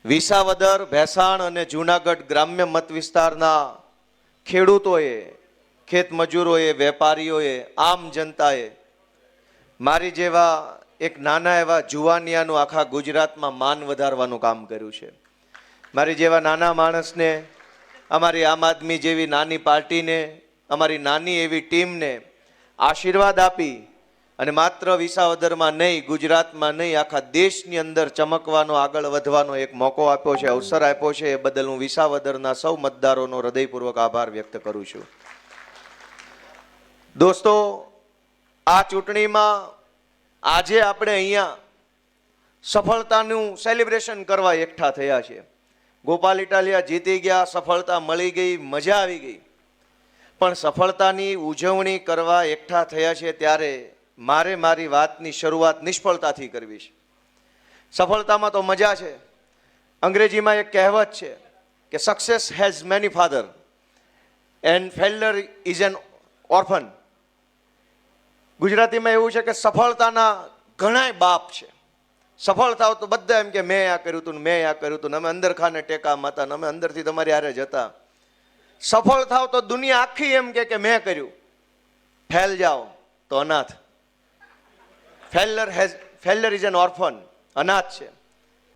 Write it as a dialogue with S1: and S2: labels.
S1: વિસાવદર, ભેસાણ અને જૂનાગઢ ગ્રામ્ય મત વિસ્તારના ખેડૂતોએ, ખેત મજૂરોએ, વેપારીઓએ, આમ જનતાએ મારી જેવા એક નાના એવા જુવાનિયાનું આખા ગુજરાતમાં માન વધારવાનું કામ કર્યું છે. મારી જેવા નાના માણસને, અમારી આમ આદમી જેવી નાની પાર્ટીને, અમારી નાની એવી ટીમને આશીર્વાદ આપી અને માત્ર વિસાવદરમાં નહીં, ગુજરાતમાં નહીં, આખા દેશની અંદર ચમકવાનો, આગળ વધવાનો એક મોકો આપ્યો છે, અવસર આપ્યો છે. એ બદલ હું વિસાવદરના સૌ મતદારોનો હૃદયપૂર્વક આભાર વ્યક્ત કરું છું. દોસ્તો, આ ચૂંટણીમાં આજે આપણે અહીંયા સફળતાનું સેલિબ્રેશન કરવા એકઠા થયા છે. ગોપાલ ઇટાલિયા જીતી ગયા, સફળતા મળી ગઈ, મજા આવી ગઈ. પણ સફળતાની ઉજવણી કરવા એકઠા થયા છે ત્યારે મારે મારી વાતની શરૂઆત નિષ્ફળતાથી કરવી છે. સફળતામાં તો મજા છે. અંગ્રેજીમાં એક કહેવત છે કે success has many father and failure is an orphan. ગુજરાતીમાં એવું છે કે સફળતાના ઘણાય બાપ છે. સફળ થાવ તો બધા એમ કે મેં આ કર્યું હતું, મેં આ કર્યું હતું, અમે અંદર ખાને ટેકા માતા, અમે અંદરથી તમારી હારે જતા. સફળ થાવ તો દુનિયા આખી એમ કે મેં કર્યું. ફેલ જાઓ તો અનાથ. ફેલ્યુર ઇઝ એન ઓર્ફન, અનાથ છે.